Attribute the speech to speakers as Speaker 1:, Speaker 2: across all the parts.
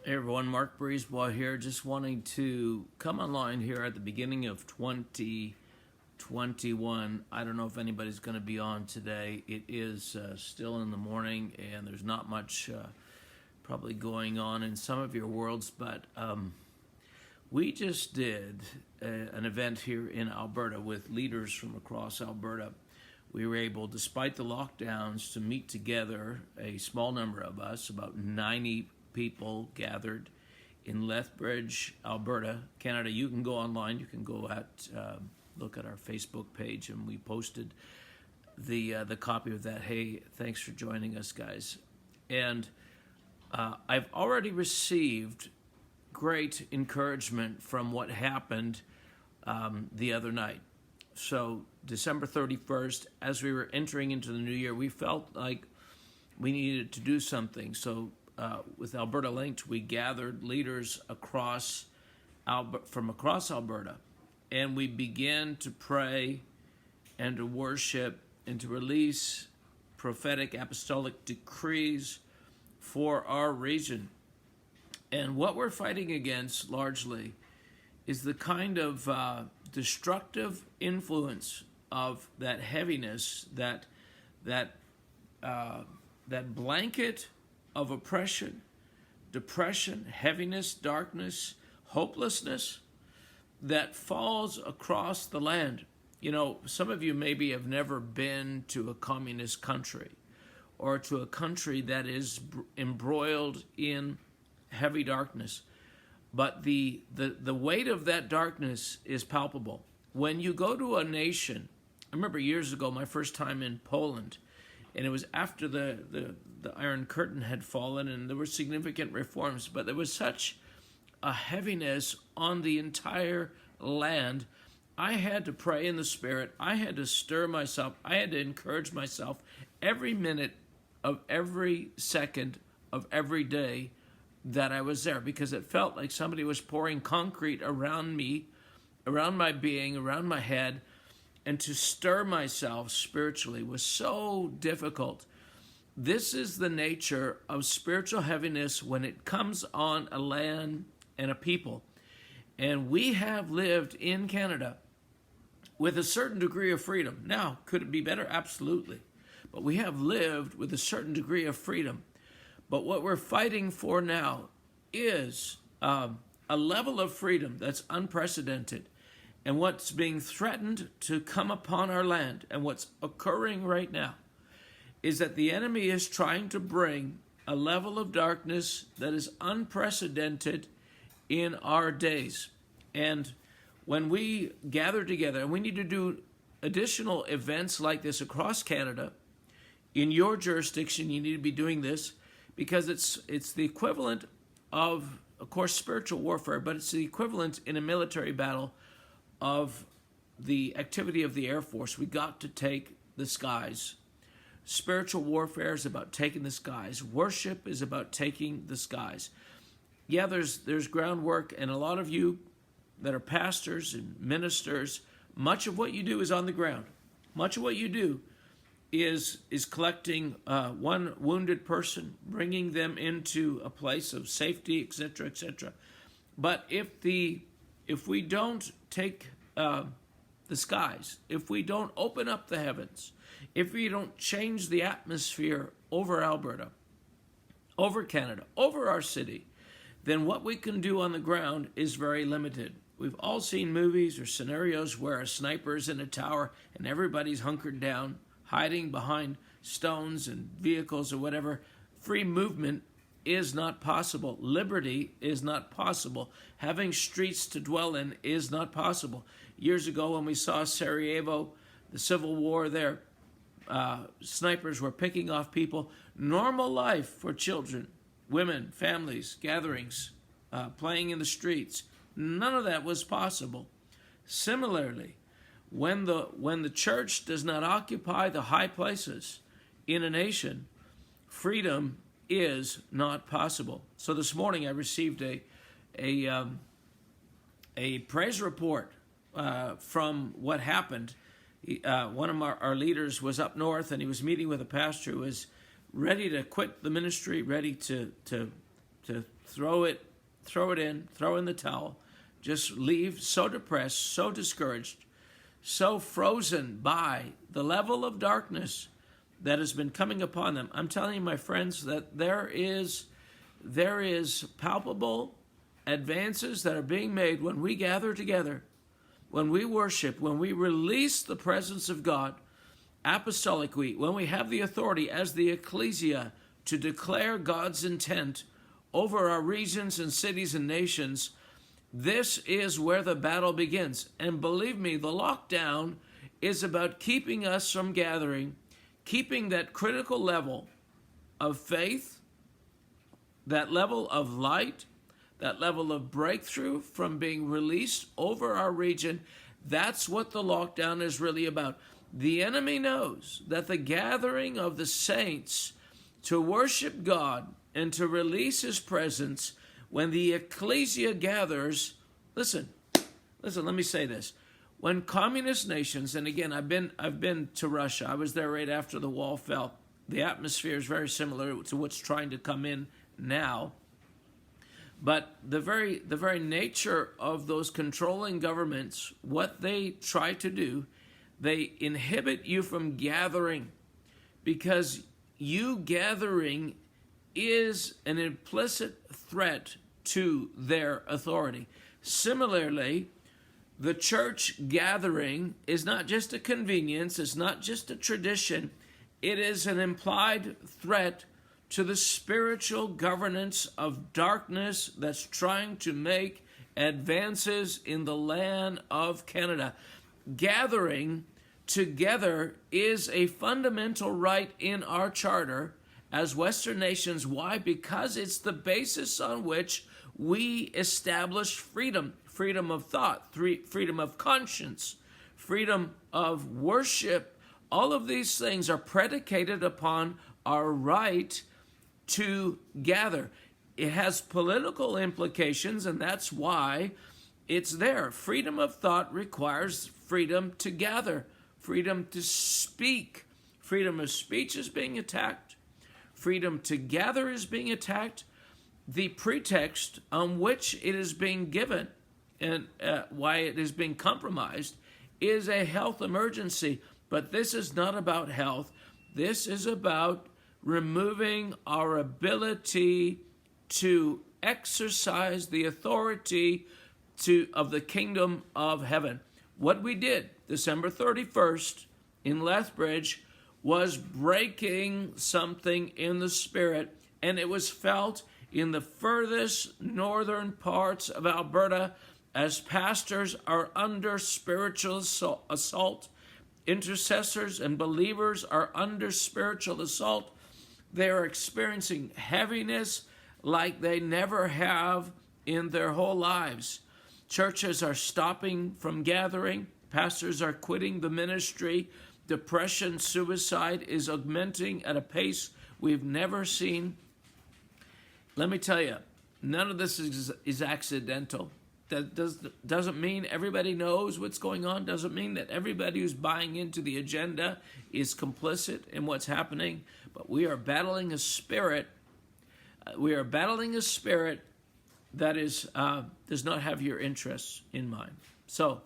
Speaker 1: Hey everyone, Mark Breezebois here, just wanting to come online here at the beginning of 2021. I don't know if anybody's going to be on today. It is still in the morning and there's not much probably going on in some of your worlds, but we just did an event here in Alberta with leaders from across Alberta. We were able, despite the lockdowns, to meet together, a small number of us, about 90 people gathered in Lethbridge, Alberta, Canada. You can go online. You can go look at our Facebook page, and we posted the copy of that. Hey, thanks for joining us, guys. And I've already received great encouragement from what happened the other night. So December 31st, as we were entering into the new year, we felt like we needed to do something. So with Alberta Linked, we gathered leaders from across Alberta, and we began to pray and to worship and to release prophetic apostolic decrees for our region. And what we're fighting against largely is the kind of destructive influence of that heaviness, that blanket of oppression, depression, heaviness, darkness, hopelessness that falls across the land. You know, some of you maybe have never been to a communist country or to a country that is embroiled in heavy darkness. But the weight of that darkness is palpable. When you go to a nation, I remember years ago, my first time in Poland, and it was after the Iron Curtain had fallen and there were significant reforms, but there was such a heaviness on the entire land. I had to pray in the Spirit. I had to stir myself. I had to encourage myself every minute of every second of every day that I was there, because it felt like somebody was pouring concrete around me, around my being, around my head, and to stir myself spiritually was so difficult. This is the nature of spiritual heaviness when it comes on a land and a people. And we have lived in Canada with a certain degree of freedom. Now, could it be better? Absolutely. But we have lived with a certain degree of freedom. But what we're fighting for now is a level of freedom that's unprecedented. And what's being threatened to come upon our land, and what's occurring right now, is that the enemy is trying to bring a level of darkness that is unprecedented in our days. And when we gather together, and we need to do additional events like this across Canada, in your jurisdiction, you need to be doing this, because it's the equivalent of course, spiritual warfare, but it's the equivalent in a military battle of the activity of the Air Force. We got to take the skies. Spiritual warfare is about taking the skies. Worship is about taking the skies. Yeah, there's groundwork, and a lot of you that are pastors and ministers, much of what you do is on the ground. Much of what you do is collecting one wounded person, bringing them into a place of safety, etc., etc. But if we don't take the skies, if we don't open up the heavens, if we don't change the atmosphere over Alberta, over Canada, over our city, then what we can do on the ground is very limited. We've all seen movies or scenarios where a sniper's in a tower and everybody's hunkered down, hiding behind stones and vehicles or whatever. Free movement is not possible. Liberty is not possible. Having streets to dwell in is not possible. Years ago when we saw Sarajevo, the civil war there, snipers were picking off people. Normal life for children, women, families, gatherings, playing in the streets. None of that was possible. Similarly, when the church does not occupy the high places in a nation, freedom is not possible. So this morning I received a praise report from what happened. One of our leaders was up north, and he was meeting with a pastor who was ready to quit the ministry, ready to to throw in, throw in the towel, just leave so depressed, so discouraged, so frozen by the level of darkness that has been coming upon them. I'm telling you, my friends, that there is palpable advances that are being made when we gather together, when we worship, when we release the presence of God, Apostolic Week, when we have the authority as the ecclesia to declare God's intent over our regions and cities and nations. This is where the battle begins. And believe me, the lockdown is about keeping us from gathering, keeping that critical level of faith, that level of light, that level of breakthrough from being released over our region. That's what the lockdown is really about. The enemy knows that the gathering of the saints to worship God and to release his presence, when the ecclesia gathers, listen, let me say this. When communist nations, and again, I've been to Russia. I was there right after the wall fell. The atmosphere is very similar to what's trying to come in now. But the very nature of those controlling governments, what they try to do, they inhibit you from gathering, because you gathering is an implicit threat to their authority. Similarly, the church gathering is not just a convenience, it's not just a tradition, it is an implied threat to the spiritual governance of darkness that's trying to make advances in the land of Canada. Gathering together is a fundamental right in our charter as Western nations. Why? Because it's the basis on which we establish freedom. Freedom of thought, freedom of conscience, freedom of worship. All of these things are predicated upon our right to gather. It has political implications, and that's why it's there. Freedom of thought requires freedom to gather, freedom to speak. Freedom of speech is being attacked. Freedom to gather is being attacked. The pretext on which it is being given and why it is being compromised is a health emergency. But this is not about health. This is about removing our ability to exercise the authority of the kingdom of heaven. What we did December 31st in Lethbridge was breaking something in the spirit, and it was felt in the furthest northern parts of Alberta as pastors are under spiritual assault. Intercessors and believers are under spiritual assault. They are experiencing heaviness like they never have in their whole lives. Churches are stopping from gathering. Pastors are quitting the ministry. Depression, suicide is augmenting at a pace we've never seen. Let me tell you, none of this is accidental. That doesn't mean everybody knows what's going on. Doesn't mean that everybody who's buying into the agenda is complicit in what's happening. But we are battling a spirit. We are battling a spirit that is does not have your interests in mind. So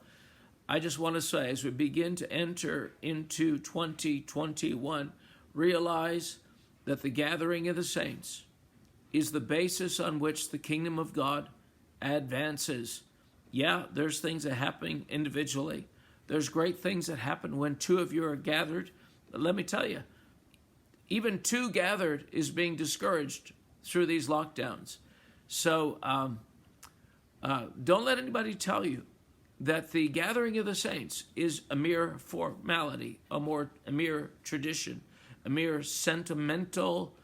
Speaker 1: I just want to say, as we begin to enter into 2021, realize that the gathering of the saints is the basis on which the kingdom of God advances. Yeah, there's things that happen individually. There's great things that happen when two of you are gathered. But let me tell you, even two gathered is being discouraged through these lockdowns. So don't let anybody tell you that the gathering of the saints is a mere formality, a mere tradition, a mere sentimental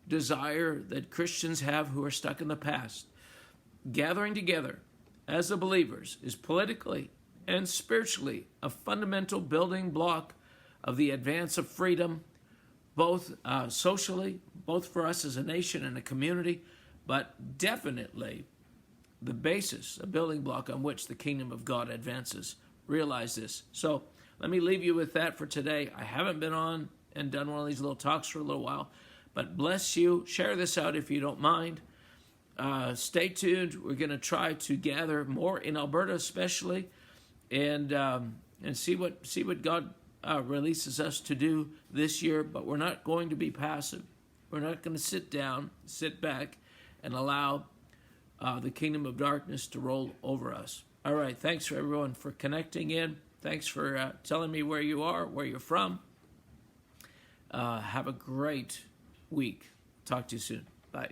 Speaker 1: desire that Christians have who are stuck in the past. Gathering together as the believers is politically and spiritually a fundamental building block of the advance of freedom, both socially, both for us as a nation and a community, but definitely the basis, a building block on which the kingdom of God advances. Realize this. So let me leave you with that for today. I haven't been on and done one of these little talks for a little while, but bless you. Share this out if you don't mind. stay tuned. We're going to try to gather more in Alberta, especially, and see what God releases us to do this year. But we're not going to be passive. We're not going to sit back, and allow the kingdom of darkness to roll over us. All right. Thanks for everyone for connecting in. Thanks for telling me where you are, where you're from. Have a great week. Talk to you soon. Bye.